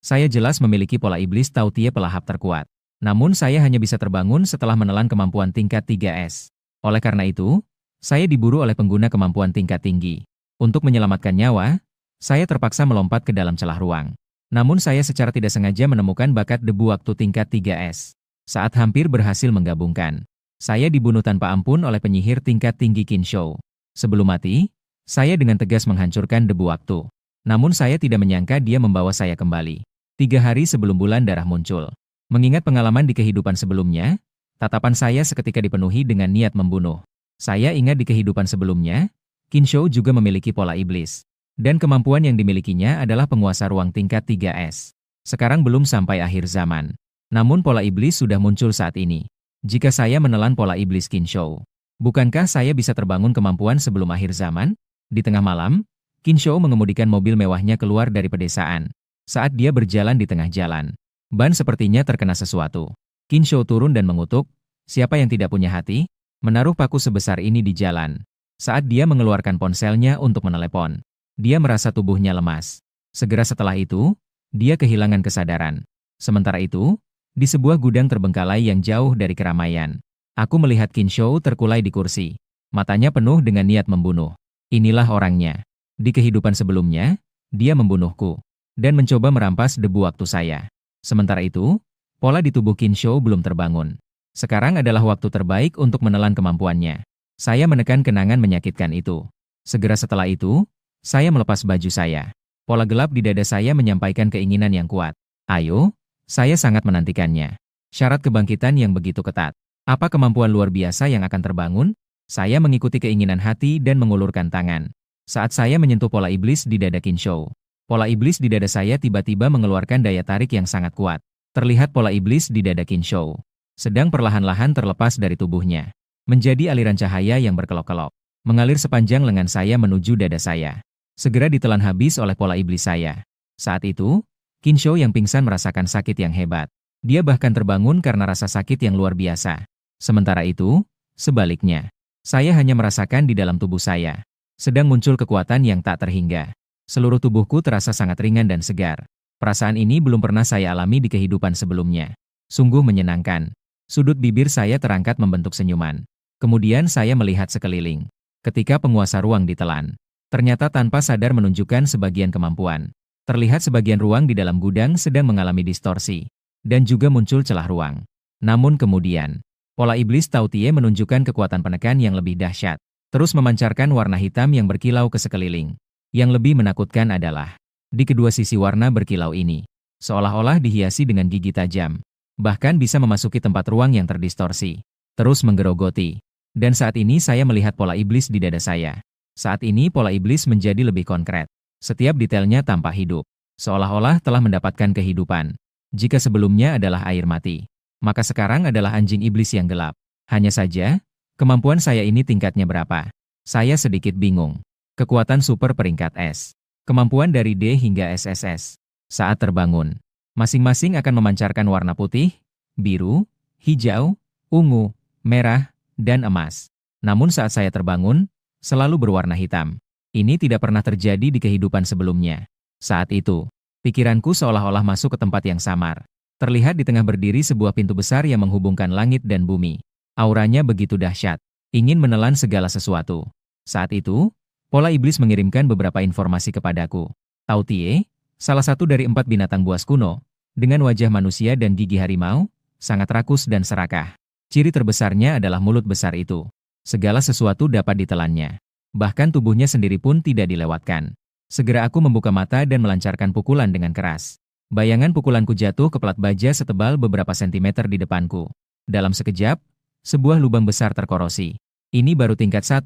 Saya jelas memiliki pola iblis Tautie pelahap terkuat. Namun saya hanya bisa terbangun setelah menelan kemampuan tingkat 3S. Oleh karena itu, saya diburu oleh pengguna kemampuan tingkat tinggi. Untuk menyelamatkan nyawa, saya terpaksa melompat ke dalam celah ruang. Namun saya secara tidak sengaja menemukan bakat debu waktu tingkat 3S. Saat hampir berhasil menggabungkan, saya dibunuh tanpa ampun oleh penyihir tingkat tinggi Kinshou. Sebelum mati, saya dengan tegas menghancurkan debu waktu. Namun saya tidak menyangka dia membawa saya kembali. 3 hari sebelum bulan darah muncul. Mengingat pengalaman di kehidupan sebelumnya, tatapan saya seketika dipenuhi dengan niat membunuh. Saya ingat di kehidupan sebelumnya, Kinshou juga memiliki pola iblis. Dan kemampuan yang dimilikinya adalah penguasa ruang tingkat 3S. Sekarang belum sampai akhir zaman. Namun pola iblis sudah muncul saat ini. Jika saya menelan pola iblis Kinshou, bukankah saya bisa terbangun kemampuan sebelum akhir zaman? Di tengah malam, Kinshou mengemudikan mobil mewahnya keluar dari pedesaan. Saat dia berjalan di tengah jalan, ban sepertinya terkena sesuatu. Kinshou turun dan mengutuk, siapa yang tidak punya hati, menaruh paku sebesar ini di jalan. Saat dia mengeluarkan ponselnya untuk menelepon, dia merasa tubuhnya lemas. Segera setelah itu, dia kehilangan kesadaran. Sementara itu, di sebuah gudang terbengkalai yang jauh dari keramaian, aku melihat Kinshou terkulai di kursi. Matanya penuh dengan niat membunuh. Inilah orangnya. Di kehidupan sebelumnya, dia membunuhku dan mencoba merampas debu waktu saya. Sementara itu, pola di tubuh Kinshou belum terbangun. Sekarang adalah waktu terbaik untuk menelan kemampuannya. Saya menekan kenangan menyakitkan itu. Segera setelah itu, saya melepas baju saya. Pola gelap di dada saya menyampaikan keinginan yang kuat. Ayo, saya sangat menantikannya. Syarat kebangkitan yang begitu ketat. Apa kemampuan luar biasa yang akan terbangun? Saya mengikuti keinginan hati dan mengulurkan tangan. Saat saya menyentuh pola iblis di dada Kinshou, pola iblis di dada saya tiba-tiba mengeluarkan daya tarik yang sangat kuat. Terlihat pola iblis di dada Kinshou sedang perlahan-lahan terlepas dari tubuhnya. Menjadi aliran cahaya yang berkelok-kelok. Mengalir sepanjang lengan saya menuju dada saya. Segera ditelan habis oleh pola iblis saya. Saat itu, Kinshou yang pingsan merasakan sakit yang hebat. Dia bahkan terbangun karena rasa sakit yang luar biasa. Sementara itu, sebaliknya, saya hanya merasakan di dalam tubuh saya sedang muncul kekuatan yang tak terhingga. Seluruh tubuhku terasa sangat ringan dan segar. Perasaan ini belum pernah saya alami di kehidupan sebelumnya. Sungguh menyenangkan. Sudut bibir saya terangkat membentuk senyuman. Kemudian saya melihat sekeliling. Ketika penguasa ruang ditelan, ternyata tanpa sadar menunjukkan sebagian kemampuan. Terlihat sebagian ruang di dalam gudang sedang mengalami distorsi. Dan juga muncul celah ruang. Namun kemudian, pola iblis Tautie menunjukkan kekuatan penekan yang lebih dahsyat. Terus memancarkan warna hitam yang berkilau ke sekeliling. Yang lebih menakutkan adalah, di kedua sisi warna berkilau ini, seolah-olah dihiasi dengan gigi tajam. Bahkan bisa memasuki tempat ruang yang terdistorsi. Terus menggerogoti. Dan saat ini saya melihat pola iblis di dada saya. Saat ini pola iblis menjadi lebih konkret. Setiap detailnya tampak hidup. Seolah-olah telah mendapatkan kehidupan. Jika sebelumnya adalah air mati, maka sekarang adalah anjing iblis yang gelap. Hanya saja, kemampuan saya ini tingkatnya berapa? Saya sedikit bingung. Kekuatan super peringkat S. Kemampuan dari D hingga SSS. Saat terbangun, masing-masing akan memancarkan warna putih, biru, hijau, ungu, merah, dan emas. Namun saat saya terbangun, selalu berwarna hitam. Ini tidak pernah terjadi di kehidupan sebelumnya. Saat itu, pikiranku seolah-olah masuk ke tempat yang samar. Terlihat di tengah berdiri sebuah pintu besar yang menghubungkan langit dan bumi. Auranya begitu dahsyat, ingin menelan segala sesuatu. Saat itu, pola iblis mengirimkan beberapa informasi kepadaku. Tautie, salah satu dari 4 binatang buas kuno, dengan wajah manusia dan gigi harimau, sangat rakus dan serakah. Ciri terbesarnya adalah mulut besar itu. Segala sesuatu dapat ditelannya. Bahkan tubuhnya sendiri pun tidak dilewatkan. Segera aku membuka mata dan melancarkan pukulan dengan keras. Bayangan pukulanku jatuh ke plat baja setebal beberapa sentimeter di depanku. Dalam sekejap, sebuah lubang besar terkorosi. Ini baru tingkat 1.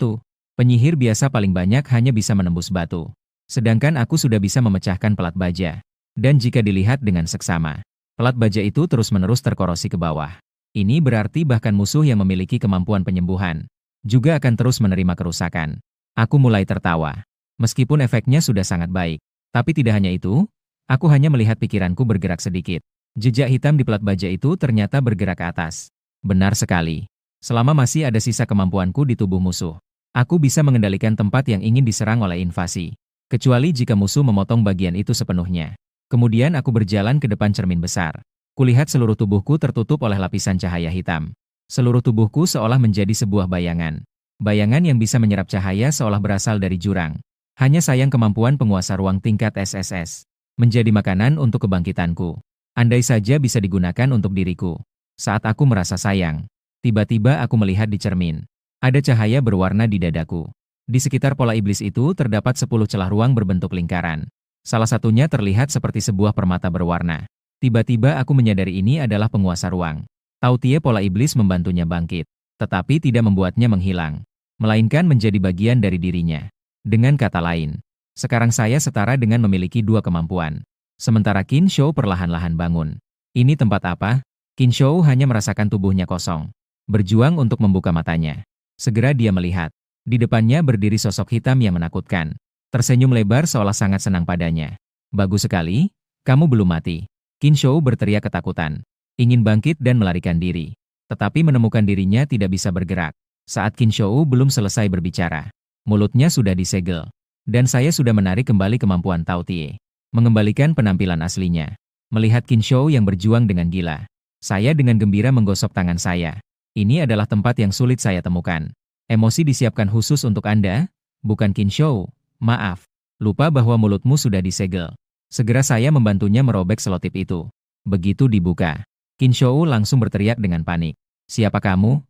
Penyihir biasa paling banyak hanya bisa menembus batu. Sedangkan aku sudah bisa memecahkan pelat baja. Dan jika dilihat dengan seksama, pelat baja itu terus-menerus terkorosi ke bawah. Ini berarti bahkan musuh yang memiliki kemampuan penyembuhan juga akan terus menerima kerusakan. Aku mulai tertawa. Meskipun efeknya sudah sangat baik. Tapi tidak hanya itu, aku hanya melihat pikiranku bergerak sedikit. Jejak hitam di plat baja itu ternyata bergerak ke atas. Benar sekali. Selama masih ada sisa kemampuanku di tubuh musuh, aku bisa mengendalikan tempat yang ingin diserang oleh invasi. Kecuali jika musuh memotong bagian itu sepenuhnya. Kemudian aku berjalan ke depan cermin besar. Kulihat seluruh tubuhku tertutup oleh lapisan cahaya hitam. Seluruh tubuhku seolah menjadi sebuah bayangan. Bayangan yang bisa menyerap cahaya seolah berasal dari jurang. Hanya sayang kemampuan penguasa ruang tingkat SSS. Menjadi makanan untuk kebangkitanku. Andai saja bisa digunakan untuk diriku. Saat aku merasa sayang, tiba-tiba aku melihat di cermin. Ada cahaya berwarna di dadaku. Di sekitar pola iblis itu terdapat 10 celah ruang berbentuk lingkaran. Salah satunya terlihat seperti sebuah permata berwarna. Tiba-tiba aku menyadari ini adalah penguasa ruang. Tautie pola iblis membantunya bangkit, tetapi tidak membuatnya menghilang, melainkan menjadi bagian dari dirinya. Dengan kata lain, sekarang saya setara dengan memiliki dua kemampuan. Sementara Qin Shou perlahan-lahan bangun. Ini tempat apa? Qin Shou hanya merasakan tubuhnya kosong. Berjuang untuk membuka matanya. Segera dia melihat. Di depannya berdiri sosok hitam yang menakutkan. Tersenyum lebar seolah sangat senang padanya. Bagus sekali, kamu belum mati. Qin Shou berteriak ketakutan. Ingin bangkit dan melarikan diri. Tetapi menemukan dirinya tidak bisa bergerak. Saat Qin Shou belum selesai berbicara. Mulutnya sudah disegel. Dan saya sudah menarik kembali kemampuan Tautie. Mengembalikan penampilan aslinya. Melihat Qin Shou yang berjuang dengan gila. Saya dengan gembira menggosok tangan saya. Ini adalah tempat yang sulit saya temukan. Emosi disiapkan khusus untuk Anda, bukan Qin Shou. Maaf. Lupa bahwa mulutmu sudah disegel. Segera saya membantunya merobek selotip itu. Begitu dibuka, Qin Shou langsung berteriak dengan panik. Siapa kamu?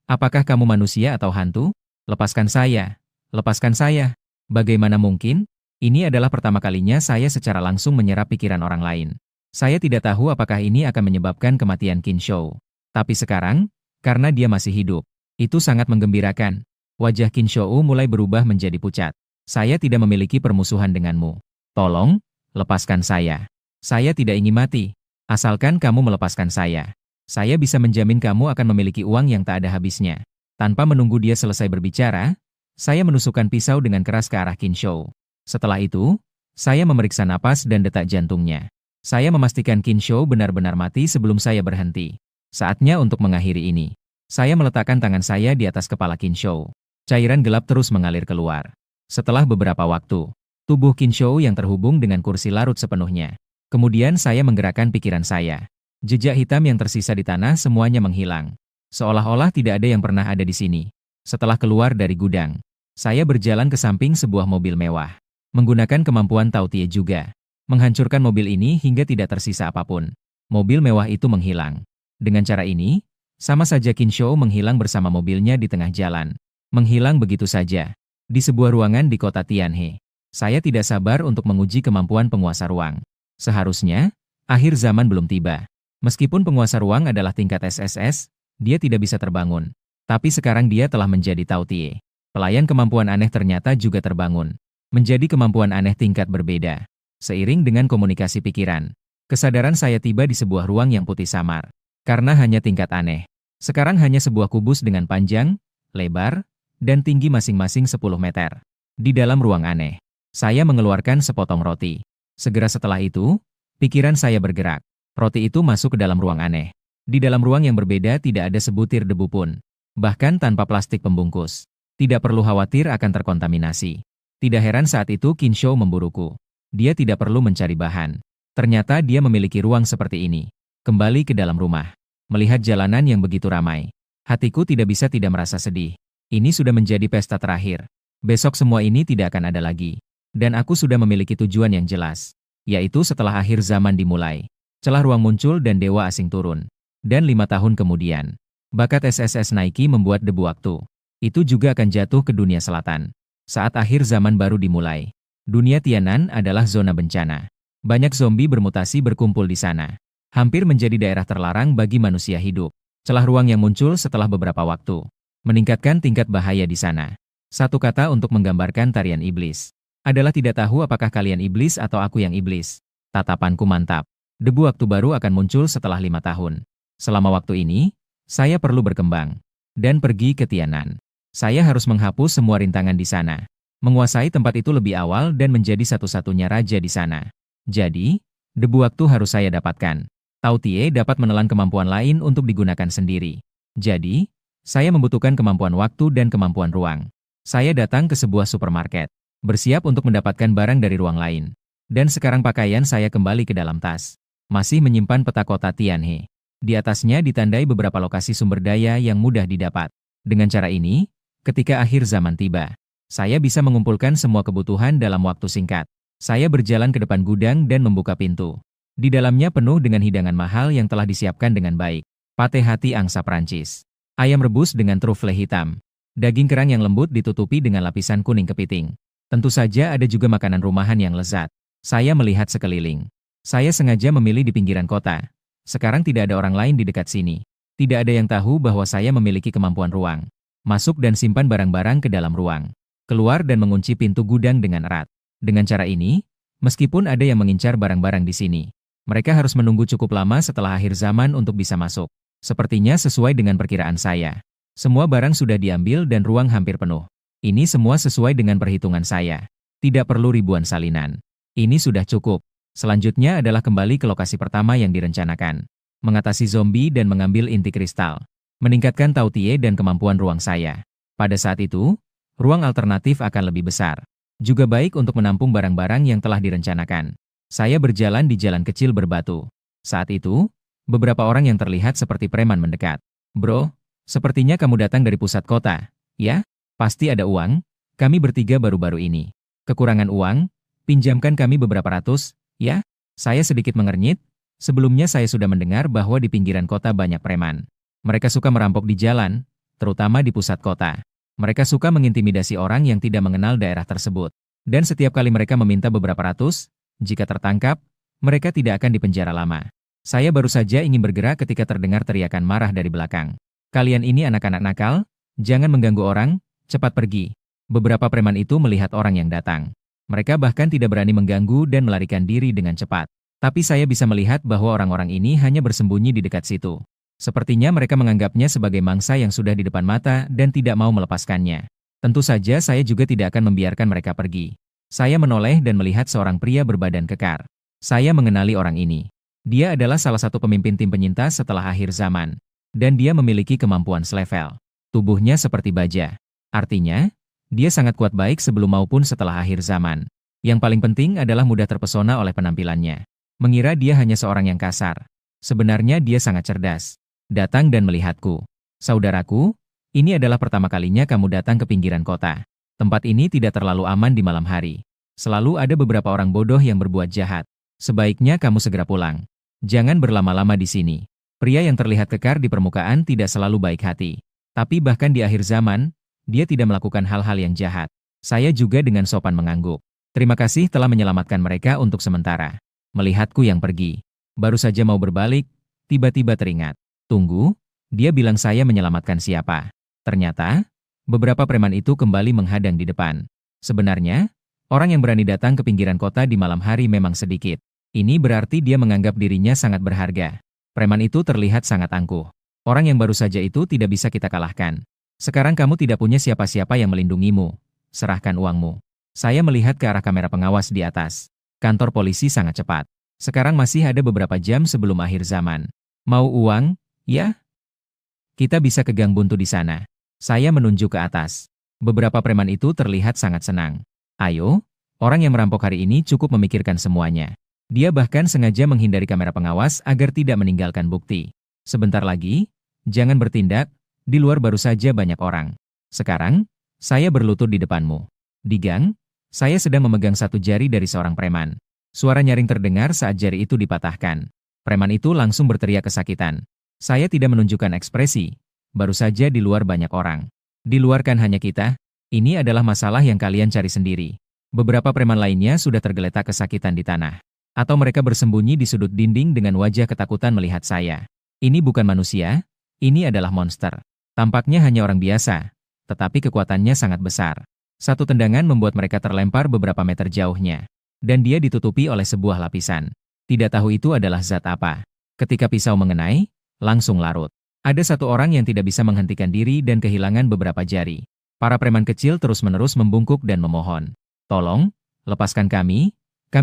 Apakah kamu manusia atau hantu? Lepaskan saya. Lepaskan saya. Bagaimana mungkin? Ini adalah pertama kalinya saya secara langsung menyerap pikiran orang lain. Saya tidak tahu apakah ini akan menyebabkan kematian Qin Shou. Tapi sekarang, karena dia masih hidup, itu sangat menggembirakan. Wajah Qin Shou mulai berubah menjadi pucat. Saya tidak memiliki permusuhan denganmu. Tolong, lepaskan saya. Saya tidak ingin mati. Asalkan kamu melepaskan saya. Saya bisa menjamin kamu akan memiliki uang yang tak ada habisnya. Tanpa menunggu dia selesai berbicara, saya menusukkan pisau dengan keras ke arah Qin Shou. Setelah itu, saya memeriksa napas dan detak jantungnya. Saya memastikan Qin Shou benar-benar mati sebelum saya berhenti. Saatnya untuk mengakhiri ini. Saya meletakkan tangan saya di atas kepala Qin Shou. Cairan gelap terus mengalir keluar. Setelah beberapa waktu, tubuh Qin Shou yang terhubung dengan kursi larut sepenuhnya. Kemudian saya menggerakkan pikiran saya. Jejak hitam yang tersisa di tanah semuanya menghilang. Seolah-olah tidak ada yang pernah ada di sini. Setelah keluar dari gudang, saya berjalan ke samping sebuah mobil mewah. Menggunakan kemampuan Tautie juga. Menghancurkan mobil ini hingga tidak tersisa apapun. Mobil mewah itu menghilang. Dengan cara ini, sama saja Qin Shou menghilang bersama mobilnya di tengah jalan. Menghilang begitu saja. Di sebuah ruangan di kota Tianhe. Saya tidak sabar untuk menguji kemampuan penguasa ruang. Seharusnya, akhir zaman belum tiba. Meskipun penguasa ruang adalah tingkat SSS, dia tidak bisa terbangun. Tapi sekarang dia telah menjadi Tautie. Pelayan kemampuan aneh ternyata juga terbangun. Menjadi kemampuan aneh tingkat berbeda. Seiring dengan komunikasi pikiran, kesadaran saya tiba di sebuah ruang yang putih samar. Karena hanya tingkat aneh. Sekarang hanya sebuah kubus dengan panjang, lebar, dan tinggi masing-masing 10 meter. Di dalam ruang aneh, saya mengeluarkan sepotong roti. Segera setelah itu, pikiran saya bergerak. Roti itu masuk ke dalam ruang aneh. Di dalam ruang yang berbeda tidak ada sebutir debu pun. Bahkan tanpa plastik pembungkus. Tidak perlu khawatir akan terkontaminasi. Tidak heran saat itu Qin Shou memburuku. Dia tidak perlu mencari bahan. Ternyata dia memiliki ruang seperti ini. Kembali ke dalam rumah. Melihat jalanan yang begitu ramai. Hatiku tidak bisa tidak merasa sedih. Ini sudah menjadi pesta terakhir. Besok semua ini tidak akan ada lagi. Dan aku sudah memiliki tujuan yang jelas. Yaitu setelah akhir zaman dimulai. Celah ruang muncul dan dewa asing turun. Dan 5 tahun kemudian, bakat SSS Nike membuat debu waktu. Itu juga akan jatuh ke dunia selatan. Saat akhir zaman baru dimulai. Dunia Tianan adalah zona bencana. Banyak zombie bermutasi berkumpul di sana. Hampir menjadi daerah terlarang bagi manusia hidup. Celah ruang yang muncul setelah beberapa waktu. Meningkatkan tingkat bahaya di sana. Satu kata untuk menggambarkan tarian iblis. Adalah tidak tahu apakah kalian iblis atau aku yang iblis. Tatapanku mantap. Debu waktu baru akan muncul setelah 5 tahun. Selama waktu ini, saya perlu berkembang. Dan pergi ke Tianan. Saya harus menghapus semua rintangan di sana. Menguasai tempat itu lebih awal dan menjadi satu-satunya raja di sana. Jadi, debu waktu harus saya dapatkan. Tautie dapat menelan kemampuan lain untuk digunakan sendiri. Jadi, saya membutuhkan kemampuan waktu dan kemampuan ruang. Saya datang ke sebuah supermarket. Bersiap untuk mendapatkan barang dari ruang lain. Dan sekarang pakaian saya kembali ke dalam tas. Masih menyimpan peta kota Tianhe. Di atasnya ditandai beberapa lokasi sumber daya yang mudah didapat. Dengan cara ini, ketika akhir zaman tiba, saya bisa mengumpulkan semua kebutuhan dalam waktu singkat. Saya berjalan ke depan gudang dan membuka pintu. Di dalamnya penuh dengan hidangan mahal yang telah disiapkan dengan baik. Pate hati angsa Prancis. Ayam rebus dengan trufle hitam. Daging kerang yang lembut ditutupi dengan lapisan kuning kepiting. Tentu saja ada juga makanan rumahan yang lezat. Saya melihat sekeliling. Saya sengaja memilih di pinggiran kota. Sekarang tidak ada orang lain di dekat sini. Tidak ada yang tahu bahwa saya memiliki kemampuan ruang. Masuk dan simpan barang-barang ke dalam ruang. Keluar dan mengunci pintu gudang dengan erat. Dengan cara ini, meskipun ada yang mengincar barang-barang di sini, mereka harus menunggu cukup lama setelah akhir zaman untuk bisa masuk. Sepertinya sesuai dengan perkiraan saya. Semua barang sudah diambil dan ruang hampir penuh. Ini semua sesuai dengan perhitungan saya. Tidak perlu ribuan salinan. Ini sudah cukup. Selanjutnya adalah kembali ke lokasi pertama yang direncanakan. Mengatasi zombie dan mengambil inti kristal. Meningkatkan tautie dan kemampuan ruang saya. Pada saat itu, ruang alternatif akan lebih besar. Juga baik untuk menampung barang-barang yang telah direncanakan. Saya berjalan di jalan kecil berbatu. Saat itu, beberapa orang yang terlihat seperti preman mendekat. Bro, sepertinya kamu datang dari pusat kota. Ya? Pasti ada uang. Kami bertiga baru-baru ini. Kekurangan uang? Pinjamkan kami beberapa ratus, ya? Saya sedikit mengernyit. Sebelumnya saya sudah mendengar bahwa di pinggiran kota banyak preman. Mereka suka merampok di jalan, terutama di pusat kota. Mereka suka mengintimidasi orang yang tidak mengenal daerah tersebut. Dan setiap kali mereka meminta beberapa ratus, jika tertangkap, mereka tidak akan dipenjara lama. Saya baru saja ingin bergerak ketika terdengar teriakan marah dari belakang. Kalian ini anak-anak nakal, jangan mengganggu orang, cepat pergi. Beberapa preman itu melihat orang yang datang. Mereka bahkan tidak berani mengganggu dan melarikan diri dengan cepat. Tapi saya bisa melihat bahwa orang-orang ini hanya bersembunyi di dekat situ. Sepertinya mereka menganggapnya sebagai mangsa yang sudah di depan mata dan tidak mau melepaskannya. Tentu saja saya juga tidak akan membiarkan mereka pergi. Saya menoleh dan melihat seorang pria berbadan kekar. Saya mengenali orang ini. Dia adalah salah satu pemimpin tim penyintas setelah akhir zaman. Dan dia memiliki kemampuan selevel. Tubuhnya seperti baja. Artinya, dia sangat kuat baik sebelum maupun setelah akhir zaman. Yang paling penting adalah mudah terpesona oleh penampilannya. Mengira dia hanya seorang yang kasar. Sebenarnya dia sangat cerdas. Datang dan melihatku. Saudaraku, ini adalah pertama kalinya kamu datang ke pinggiran kota. Tempat ini tidak terlalu aman di malam hari. Selalu ada beberapa orang bodoh yang berbuat jahat. Sebaiknya kamu segera pulang. Jangan berlama-lama di sini. Pria yang terlihat kekar di permukaan tidak selalu baik hati. Tapi bahkan di akhir zaman, dia tidak melakukan hal-hal yang jahat. Saya juga dengan sopan mengangguk. Terima kasih telah menyelamatkan mereka untuk sementara. Melihatku yang pergi. Baru saja mau berbalik, tiba-tiba teringat. Tunggu, dia bilang saya menyelamatkan siapa. Ternyata, beberapa preman itu kembali menghadang di depan. Sebenarnya, orang yang berani datang ke pinggiran kota di malam hari memang sedikit. Ini berarti dia menganggap dirinya sangat berharga. Preman itu terlihat sangat angkuh. Orang yang baru saja itu tidak bisa kita kalahkan. Sekarang kamu tidak punya siapa-siapa yang melindungimu. Serahkan uangmu. Saya melihat ke arah kamera pengawas di atas. Kantor polisi sangat cepat. Sekarang masih ada beberapa jam sebelum akhir zaman. Mau uang? Ya? Kita bisa ke gang buntu di sana. Saya menunjuk ke atas. Beberapa preman itu terlihat sangat senang. Ayo, orang yang merampok hari ini cukup memikirkan semuanya. Dia bahkan sengaja menghindari kamera pengawas agar tidak meninggalkan bukti. Sebentar lagi, jangan bertindak. Di luar baru saja banyak orang. Sekarang, saya berlutut di depanmu. Di gang, saya sedang memegang satu jari dari seorang preman. Suara nyaring terdengar saat jari itu dipatahkan. Preman itu langsung berteriak kesakitan. Saya tidak menunjukkan ekspresi. Baru saja di luar banyak orang. Di luar kan hanya kita. Ini adalah masalah yang kalian cari sendiri. Beberapa preman lainnya sudah tergeletak kesakitan di tanah. Atau mereka bersembunyi di sudut dinding dengan wajah ketakutan melihat saya. Ini bukan manusia. Ini adalah monster. Tampaknya hanya orang biasa, tetapi kekuatannya sangat besar. Satu tendangan membuat mereka terlempar beberapa meter jauhnya. Dan dia ditutupi oleh sebuah lapisan. Tidak tahu itu adalah zat apa. Ketika pisau mengenai, langsung larut. Ada satu orang yang tidak bisa menghentikan diri dan kehilangan beberapa jari. Para preman kecil terus-menerus membungkuk dan memohon. Tolong, lepaskan kami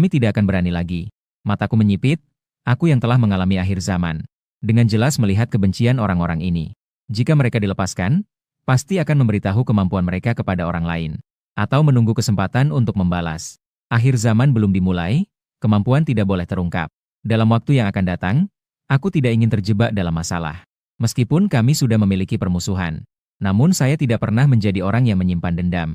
tidak akan berani lagi. Mataku menyipit, aku yang telah mengalami akhir zaman. Dengan jelas melihat kebencian orang-orang ini. Jika mereka dilepaskan, pasti akan memberitahu kemampuan mereka kepada orang lain. Atau menunggu kesempatan untuk membalas. Akhir zaman belum dimulai, Kemampuan tidak boleh terungkap. Dalam waktu yang akan datang, aku tidak ingin terjebak dalam masalah. Meskipun kami sudah memiliki permusuhan, namun saya tidak pernah menjadi orang yang menyimpan dendam.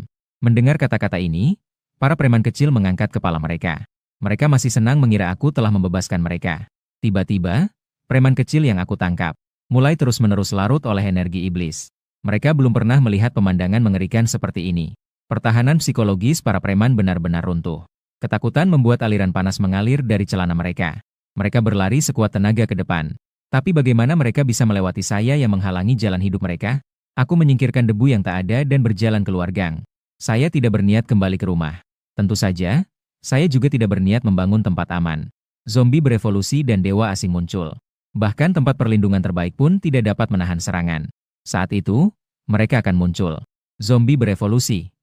Mendengar kata-kata ini, para preman kecil mengangkat kepala mereka. Mereka masih senang mengira aku telah membebaskan mereka. Tiba-tiba, preman kecil yang aku tangkap mulai terus-menerus larut oleh energi iblis. Mereka belum pernah melihat pemandangan mengerikan seperti ini. Pertahanan psikologis para preman benar-benar runtuh. Ketakutan membuat aliran panas mengalir dari celana mereka. Mereka berlari sekuat tenaga ke depan. Tapi bagaimana mereka bisa melewati saya yang menghalangi jalan hidup mereka? Aku menyingkirkan debu yang tak ada dan berjalan keluar gang. Saya tidak berniat kembali ke rumah. Tentu saja, saya juga tidak berniat membangun tempat aman. Zombie berevolusi dan dewa asing muncul. Bahkan tempat perlindungan terbaik pun tidak dapat menahan serangan. Saat itu, mereka akan muncul. Zombie berevolusi.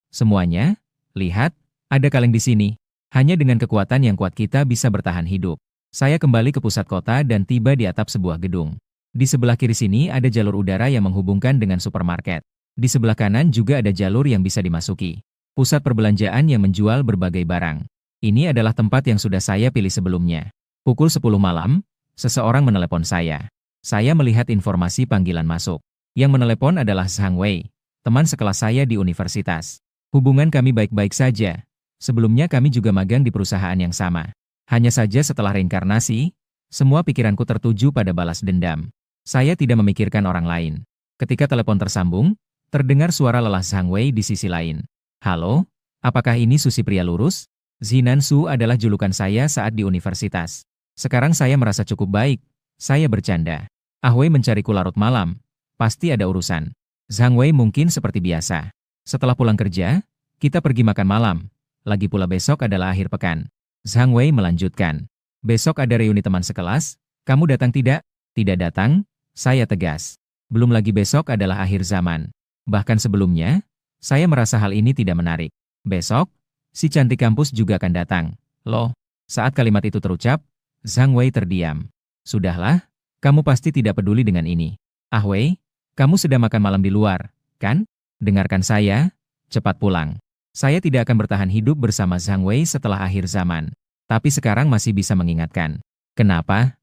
Semuanya, lihat, ada kaleng di sini. Hanya dengan kekuatan yang kuat kita bisa bertahan hidup. Saya kembali ke pusat kota dan tiba di atap sebuah gedung. Di sebelah kiri sini ada jalur udara yang menghubungkan dengan supermarket. Di sebelah kanan juga ada jalur yang bisa dimasuki. Pusat perbelanjaan yang menjual berbagai barang. Ini adalah tempat yang sudah saya pilih sebelumnya. Pukul 10 malam, seseorang menelepon saya. Saya melihat informasi panggilan masuk. Yang menelepon adalah Zhang Wei, teman sekelas saya di universitas. Hubungan kami baik-baik saja. Sebelumnya kami juga magang di perusahaan yang sama. Hanya saja setelah reinkarnasi, semua pikiranku tertuju pada balas dendam. Saya tidak memikirkan orang lain. Ketika telepon tersambung, terdengar suara lelah Zhang Wei di sisi lain. Halo, apakah ini Susi pria lurus? Zinan Su adalah julukan saya saat di universitas. Sekarang saya merasa cukup baik. Saya bercanda. Ah Wei mencariku larut malam. Pasti ada urusan. Zhang Wei mungkin seperti biasa. Setelah pulang kerja, kita pergi makan malam. Lagi pula besok adalah akhir pekan. Zhang Wei melanjutkan. Besok ada reuni teman sekelas. Kamu datang tidak? Tidak datang, saya tegas. Belum lagi besok adalah akhir zaman. Bahkan sebelumnya, saya merasa hal ini tidak menarik. Besok, si cantik kampus juga akan datang. Loh, saat kalimat itu terucap, Zhang Wei terdiam. Sudahlah, kamu pasti tidak peduli dengan ini. Ah Wei, kamu sedang makan malam di luar, kan? Dengarkan saya, cepat pulang. Saya tidak akan bertahan hidup bersama Zhang Wei setelah akhir zaman. Tapi sekarang masih bisa mengingatkan. Kenapa?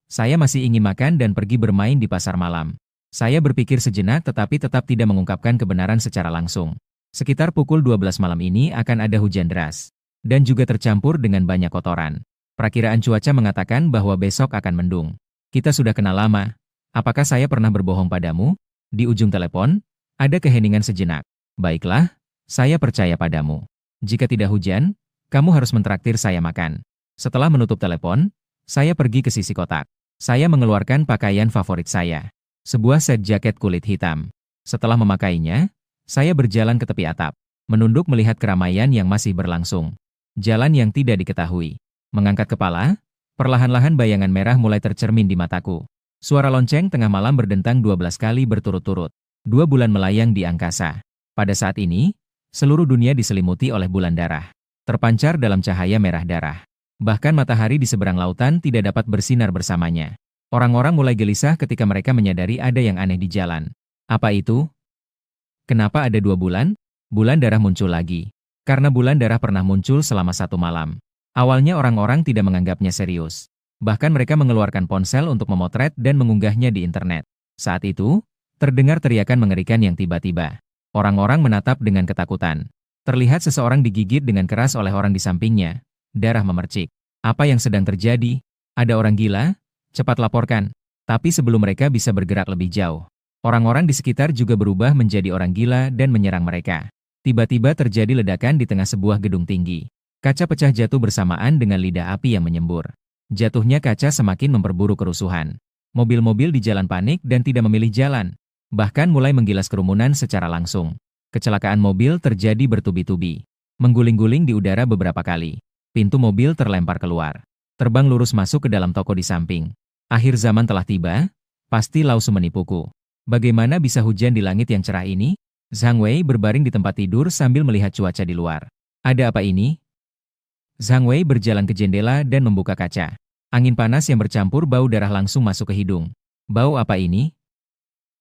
Saya masih ingin makan dan pergi bermain di pasar malam. Saya berpikir sejenak tetapi tetap tidak mengungkapkan kebenaran secara langsung. Sekitar pukul 12 malam ini akan ada hujan deras. Dan juga tercampur dengan banyak kotoran. Perakiraan cuaca mengatakan bahwa besok akan mendung. Kita sudah kenal lama. Apakah saya pernah berbohong padamu? Di ujung telepon, ada keheningan sejenak. Baiklah, saya percaya padamu. Jika tidak hujan, kamu harus mentraktir saya makan. Setelah menutup telepon, saya pergi ke sisi kotak. Saya mengeluarkan pakaian favorit saya. Sebuah set jaket kulit hitam. Setelah memakainya, saya berjalan ke tepi atap. Menunduk melihat keramaian yang masih berlangsung. Jalan yang tidak diketahui. Mengangkat kepala, perlahan-lahan bayangan merah mulai tercermin di mataku. Suara lonceng tengah malam berdentang 12 kali berturut-turut. 2 bulan melayang di angkasa. Pada saat ini, seluruh dunia diselimuti oleh bulan darah. Terpancar dalam cahaya merah darah. Bahkan matahari di seberang lautan tidak dapat bersinar bersamanya. Orang-orang mulai gelisah ketika mereka menyadari ada yang aneh di jalan. Apa itu? Kenapa ada 2 bulan? Bulan darah muncul lagi. Karena bulan darah pernah muncul selama 1 malam. Awalnya orang-orang tidak menganggapnya serius. Bahkan mereka mengeluarkan ponsel untuk memotret dan mengunggahnya di internet. Saat itu, terdengar teriakan mengerikan yang tiba-tiba. Orang-orang menatap dengan ketakutan. Terlihat seseorang digigit dengan keras oleh orang di sampingnya. Darah memercik. Apa yang sedang terjadi? Ada orang gila? Cepat laporkan. Tapi sebelum mereka bisa bergerak lebih jauh, orang-orang di sekitar juga berubah menjadi orang gila dan menyerang mereka. Tiba-tiba terjadi ledakan di tengah sebuah gedung tinggi. Kaca pecah jatuh bersamaan dengan lidah api yang menyembur. Jatuhnya kaca semakin memperburuk kerusuhan. Mobil-mobil di jalan panik dan tidak memilih jalan. Bahkan mulai menggilas kerumunan secara langsung. Kecelakaan mobil terjadi bertubi-tubi. Mengguling-guling di udara beberapa kali. Pintu mobil terlempar keluar. Terbang lurus masuk ke dalam toko di samping. Akhir zaman telah tiba, pasti Lausu menipuku. Bagaimana bisa hujan di langit yang cerah ini? Zhang Wei berbaring di tempat tidur sambil melihat cuaca di luar. Ada apa ini? Zhang Wei berjalan ke jendela dan membuka kaca. Angin panas yang bercampur bau darah langsung masuk ke hidung. Bau apa ini?